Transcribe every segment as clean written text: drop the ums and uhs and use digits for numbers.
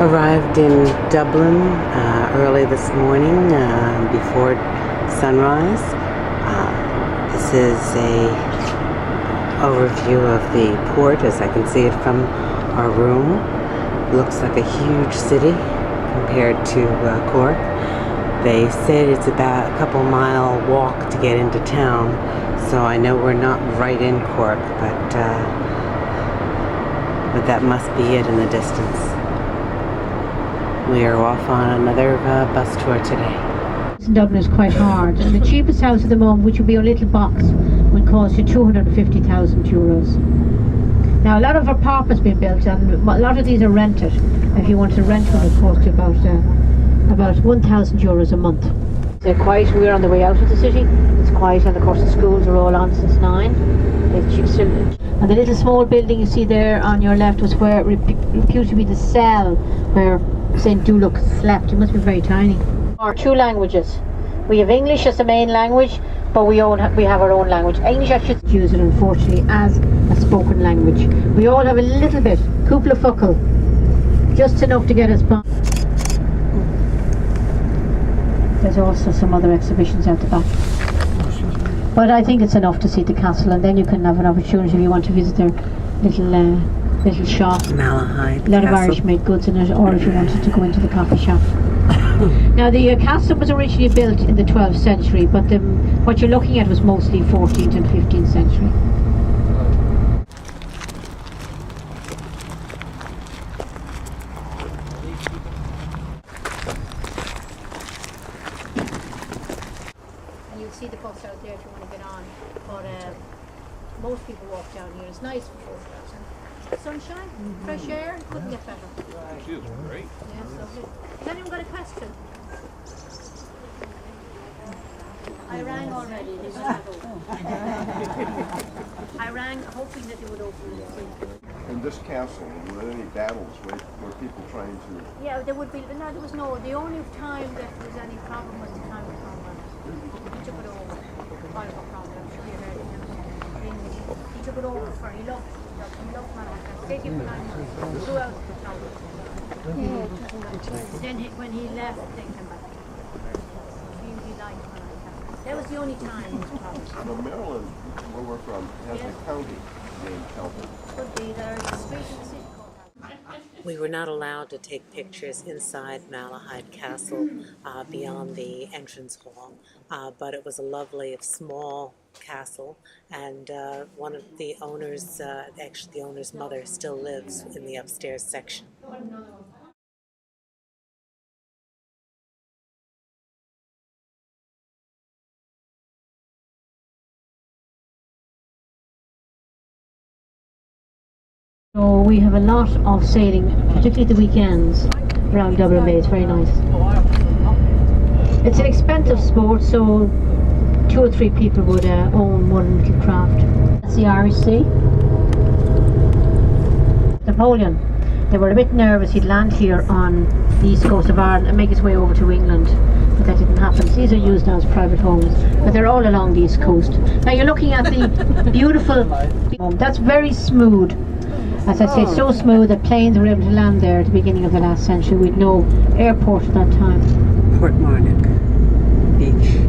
Arrived in Dublin early this morning before sunrise. This is a overview of the port as I can see it from our room. Looks like a huge city compared to Cork. They said it's about a couple-mile walk to get into town, so I know we're not right in Cork, but that must be it in the distance. We are off on another bus tour today. In Dublin is quite hard, and the cheapest house at the moment, which would be a little box, would cost you €250,000. Now, a lot of apartments being built, and a lot of these are rented. If you want to rent one, it costs you about €1,000 a month. They're quiet. We're on the way out of the city. It's quiet, and of course the schools are all on since 9. And the little small building you see there on your left was where reputed to be the cell where St. Dulux slept. It must be very tiny. Our 2 languages. We have English as the main language, but we have our own language. English I should use it unfortunately as a spoken language. We all have a little bit, cúpla focal, just enough to get us by. There's also some other exhibitions out the back. But I think it's enough to see the castle, and then you can have an opportunity if you want to visit their little shop. Malahide A lot of Castle. Irish made goods in it, or if you wanted to go into the coffee shop. Now the castle was originally built in the 12th century, but what you're looking at was mostly 14th and 15th century. And you'll see the bus out there if you want to get on, but most people walk down here. It's nice before sunshine, fresh air, couldn't get better. Feels great. Yeah, it's lovely. Has anyone got a question? I rang already. They were not open. I rang hoping that they would open it. In this castle, were there any battles were people trying to... Yeah, there would be. No, there was no. The only time that there was any problem was the time of Cromwell. He took it over. Oliver Cromwell, I'm sure you heard of him. He took it over for. He loved Malahide Castle. Stayed here for 9 months. Throughout the town. Then when he left, they came back. He liked Malahide Castle. That was the only time he was problem. Well, Maryland, where we're from, has a county named Calvin. Could be. There's a street in the city called. We were not allowed to take pictures inside Malahide Castle beyond the entrance hall, but it was a lovely small castle, and one of the owners, actually the owner's mother, still lives in the upstairs section. So we have a lot of sailing, particularly the weekends around Dublin Bay. It's very nice. It's an expensive sport, so 2 or 3 people would own one little craft. That's the Irish Sea. Napoleon, they were a bit nervous he'd land here on the east coast of Ireland and make his way over to England, but that didn't happen. These are used now as private homes, but they're all along the east coast. Now you're looking at the beautiful home. That's very smooth. As I say, so smooth that planes were able to land there at the beginning of the last century with no airport at that time. Portmarnock Beach.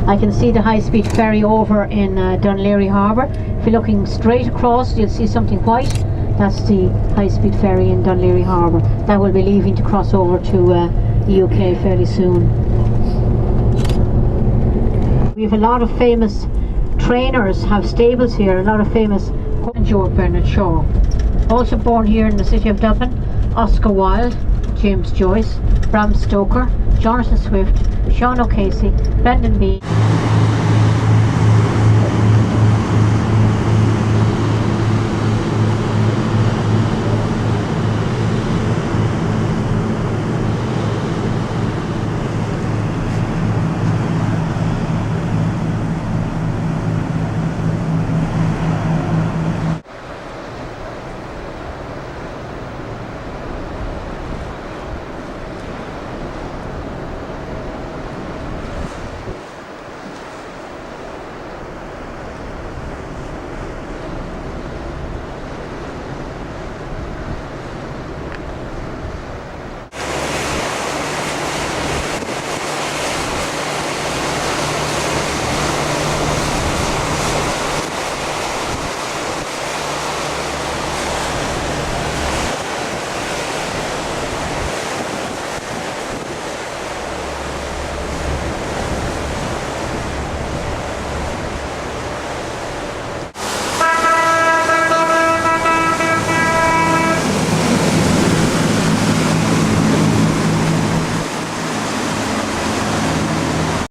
I can see the high-speed ferry over in Dunleary Harbour. If you're looking straight across, you'll see something white. That's the high-speed ferry in Dunleary Harbour. That will be leaving to cross over to the UK fairly soon. We have a lot of famous trainers, have stables here, a lot of famous. George Bernard Shaw. Also born here in the city of Dublin, Oscar Wilde, James Joyce, Bram Stoker, Jonathan Swift, Sean O'Casey, Brendan Bean.